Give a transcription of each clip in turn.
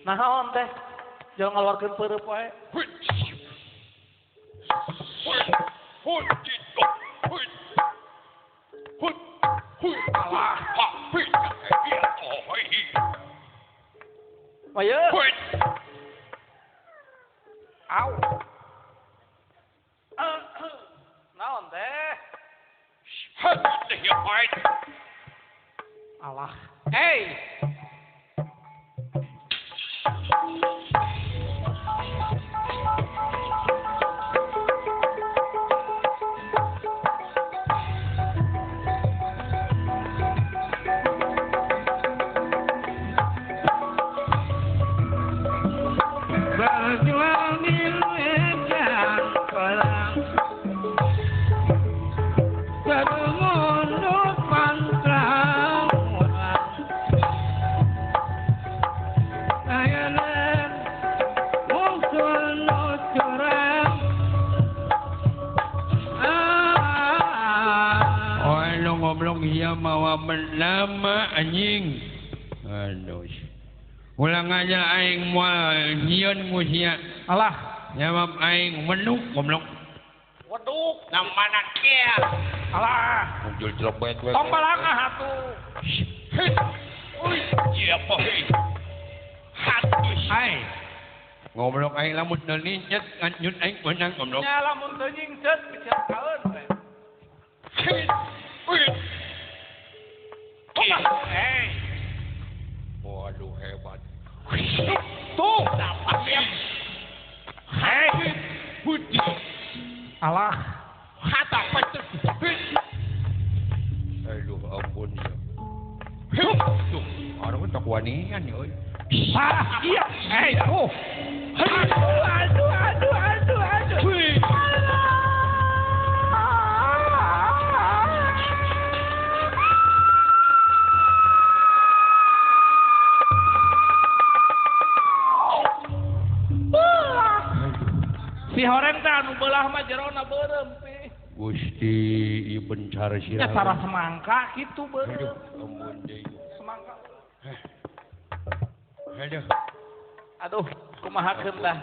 Naon teh? Jangan ngeluarkan perep wae. Maya. Au. Naon teh? Alah. Hey. Mawa lama anjing aduh ulang aja aing moal nyieun musia Alah, jawab aing menuk goblok waduk namana kia alah muncul celebet we tong balangah atuh uy iya apa heuh hatus hai goblok aing lamun deulin nyet nganjut aing beunang goblok nya lamun teu nyingset kecakaeun we uy Hey. Waduh hebat. Tuh, dapat ya. Hei. Putih. Alah. Hata patut. Aduh ampun. Tuh, orang tak wanian ya. Ah, iya. Hei, tuh. Aduh. Si horeng teh anu beulah mah jerona beureum pi. Gusti ieu bencar Nya sirah. cara semangka kitu Aduh, beureum. ampun deui. Semangka. Aduh. Aduh, kumahakeun tah.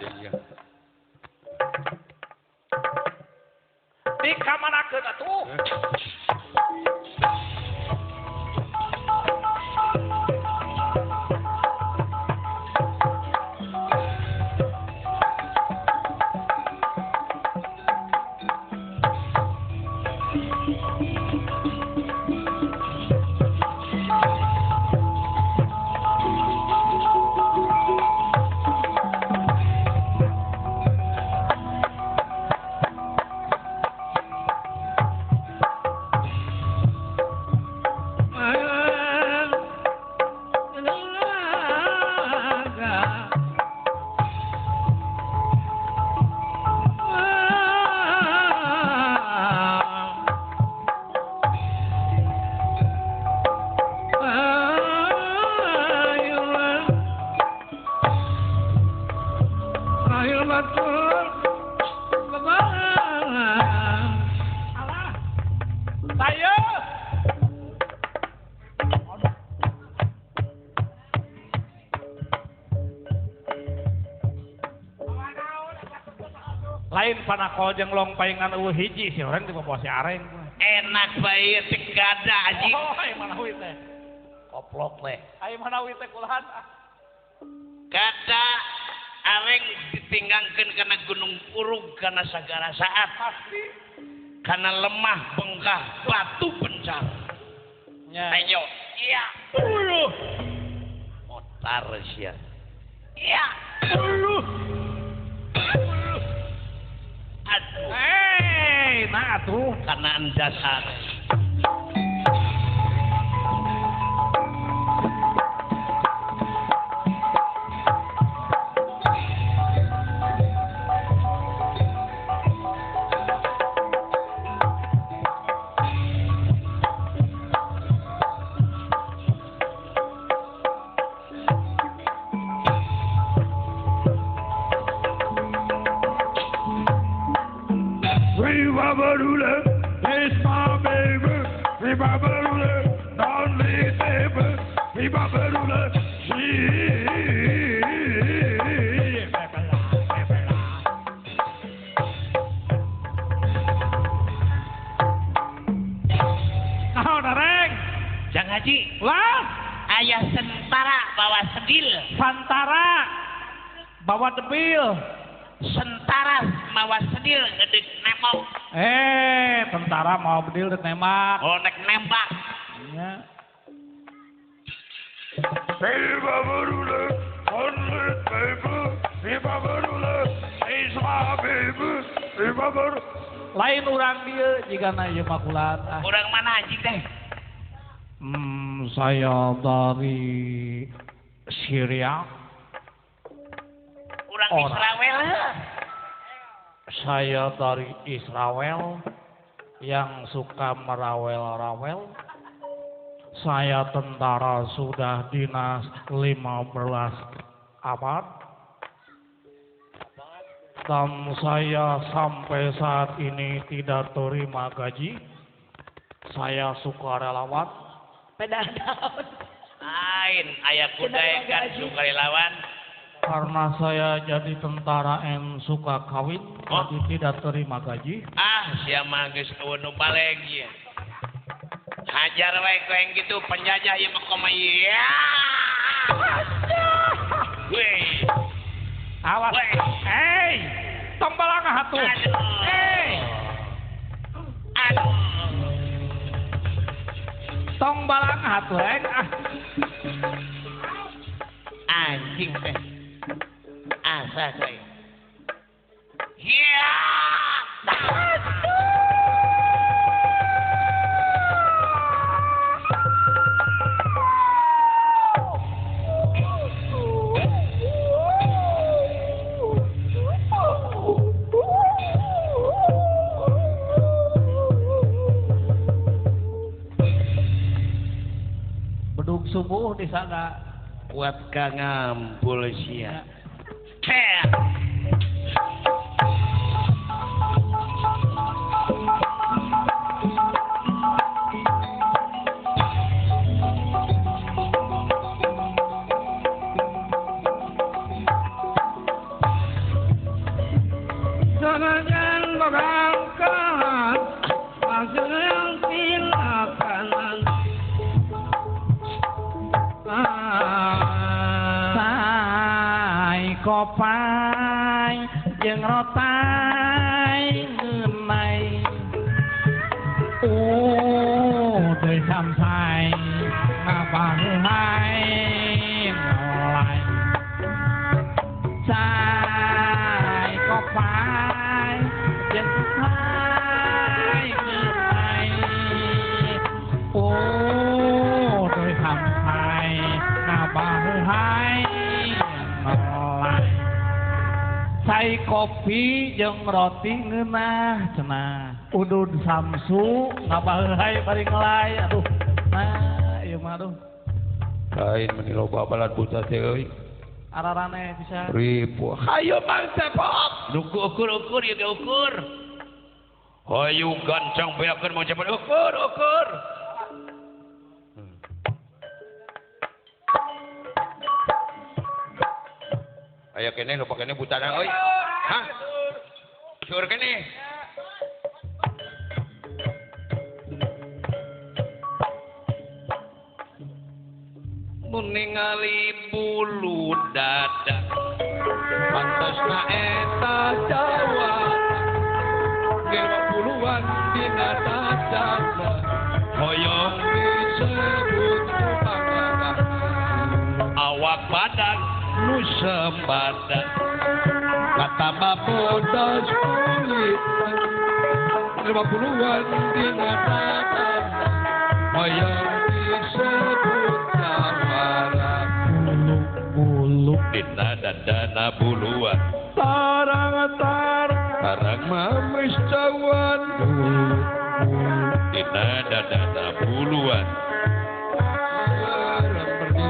Di kamanakeun atuh. Lain panakol jeung long paingan eueuh hiji si urang di popoe si areng. Enak bae teh gada aji. Oh, ai manawi teh. Koplok teh. Ai manawi teh kulahan. Gada areng ditinggangkeun kana gunung urug kana sagara saat. Pasti. Kana lemah bengkah batu bencar. Nya. Ayo. Iya. Motar sia. Iya. Aduh. Hei, nah atuh Kana endasar. Viva Berule, don't leave me. Viva Berule, Nah, Dareng. Jang Haji, Lah, ayah sentara bawa sedil. Santara. Bawa debil. Sentara bawa sedil ngedek nembak. Tentara mau bedil dek nembak. Oh, nek nembak. Ya. Viva Berule, don't leave me. Viva Berule, Isa baby. Viva Berule. Lain urang dia jika na ieu makulan. Orang mana Haji teh? Saya dari Syria. Orang Orang. Israel. Saya dari Israel yang suka merawel-rawel. Saya tentara sudah dinas 15 abad. Dan saya sampai saat ini tidak terima gaji. Saya sukarelawan. Beda daun. Lain, ayah kuda kan sukarelawan. Karena saya jadi tentara yang suka kawin, Oh. jadi tidak terima gaji. Sia mah geus eueun nu baleg ieu. Hajar wae ku yang gitu penjajah ieu mah koma ya. Weh. Awas. Weh. Hei, tong balangah atuh. Aduh. Hei, Aduh. tong balangah atuh. Anjing teh. Asa saya. Ya. Bedug subuh di sana. Kuat ka ngampul sia. Cek. Jangan berangkat, hasil yang silakan. Sai kopai jeung rotai ngeunai. Deui sampai ngabaheulai mulai. Sai kopai jeung rotai ngeunai. Deui sampai ngabaheulai mulai. Sai kopi jeung roti ngeunah cenah. Udud samsu ngabaheulai bari ngelai. Aduh. Nah, ieu mah aduh. Lain meni loba balad buta teh euy. Ararane bisa. Ribu. Hayo mang cepok. Nuku ukur ieu ge ukur. Hayu gancang beakeun mau cepet ukur. Ayo kene lupa kene buta na euy. Hah? Syur kene. Mun ningali bulu dada pantosna eta Jawa gewa puluhan dina dadana hoyong disebut panggaga awak badan nu sembadan kata babodas kulit gewa puluhan dina dadana hoyong disebut Bulu dina dadana buluan tarang mamis cawan dina dadana buluan sarang pergi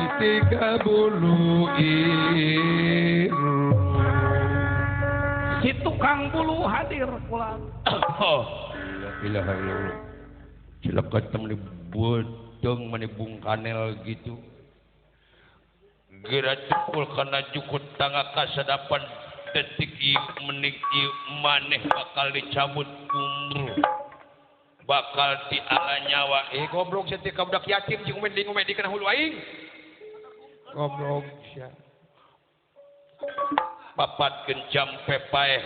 30 iru si tukang bulu hadir pulang. oh ilaha illallah Cilaka temen beuteung mani bung kanel gitu. Geura cukul kana jukut tangga kasadapan detik ieu menit ieu maneh bakal dicabut umur. Bakal diala nyawa. Goblok setik ka budak yatim jeung ngomedi kana hulu aing. Goblok sia. Papatkeun jampe paeh.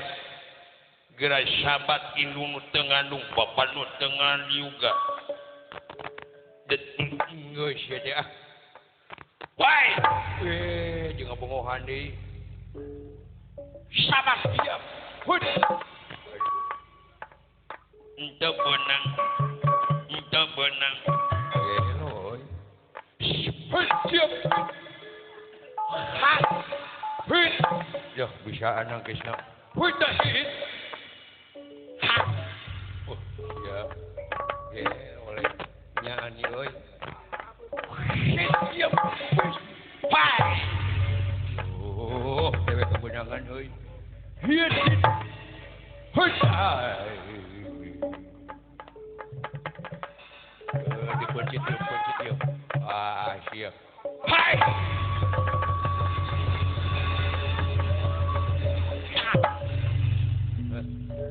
Geura sabat indung nu teu ngandung, bapak nu teu juga. Detik geus ya teh ah. Wai. Jeung ngabongohan deui. Sabar diam. Hud. Ente benang. Loy. Hud diam. Ha. Hud. Ya bisa anak geusna. Hud dah hit. Ha. Oh, ya. Oleh nyanyi euy. Diam. Hai. Oh, dewe kebenangan euy. Hit. Hud. Dikunci dia. Ah, siap. Hai.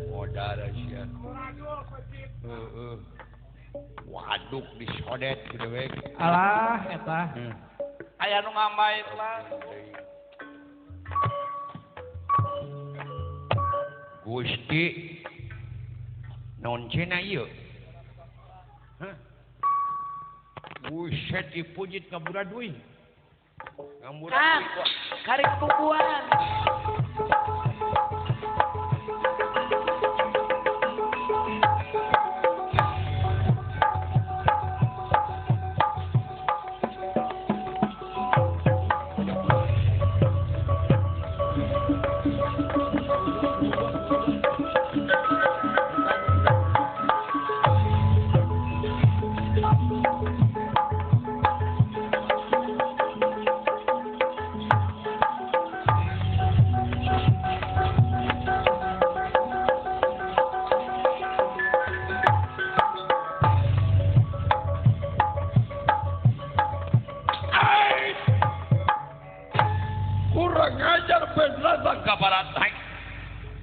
Modal siap. Waduk disodet gitu we. Alah eta. Aya nu ngambait lah. Gusti non cenah ieu. Hah? Buset dipujit ngabura duit. Ngabura duit kok. Karek pupuan.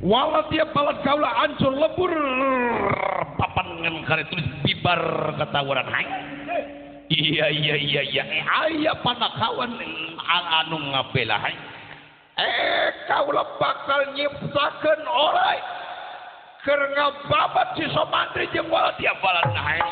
Walau tiap balat kaula ancur lebur papan ngan kare tulis bibar katawuran hai. Iya aya panakawan anu ngabela hai. Kaula bakal nyiptakeun orai keur ngababat si Somantri jeung walau tiap balat hai.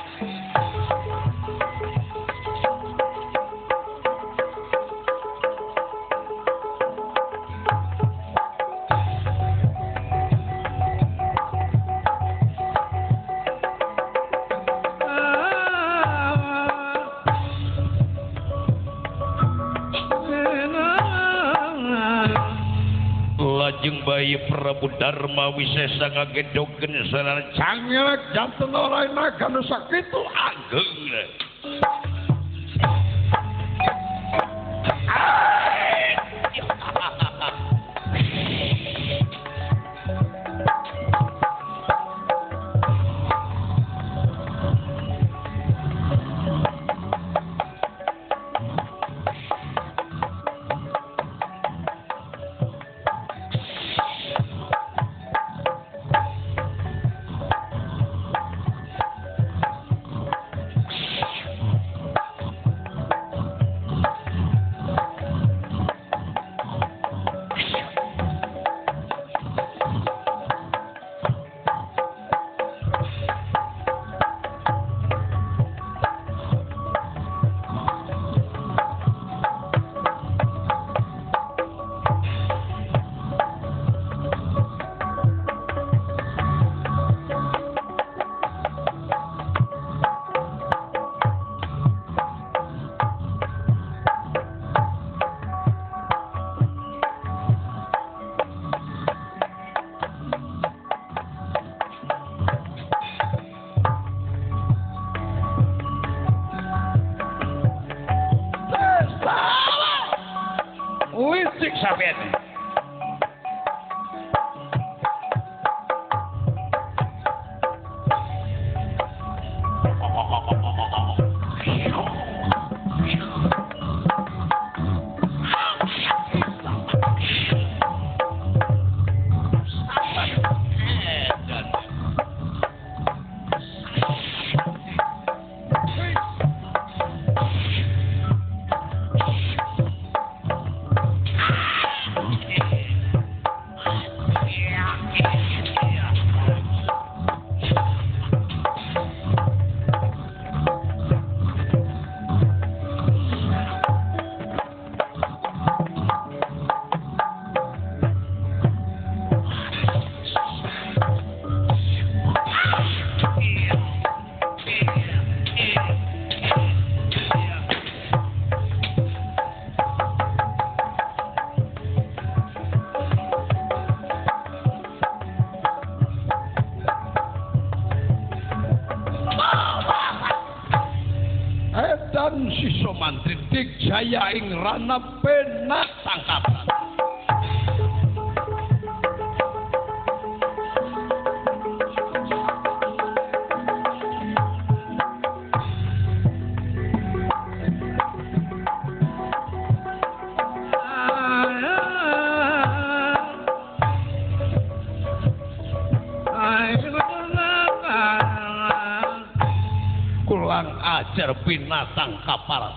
Lajeng bayi Prabu Dharma Wisesa ngagedogkeun sarana cangelek janten orayna kana sakitu ageng. Edan sisa mantri Digjaya ing rana penak tangkapan. Kurang ajar binatang kapal.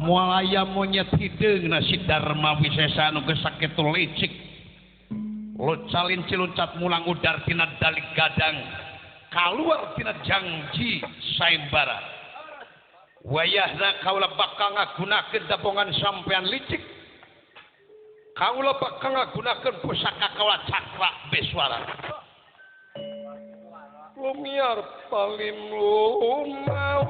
Mualaya monyet hidung nasi dharma wisesa anu sakitu licik. Lucalin ciluncat mulang udar tina dalik gadang. Kaluar tina janji sayembara. Wayahna kaula bakal ngagunakeun dabongan sampean licik. Kaula bakal ngagunakeun pusaka kaula cakra beswara. Lumiar paling lumawan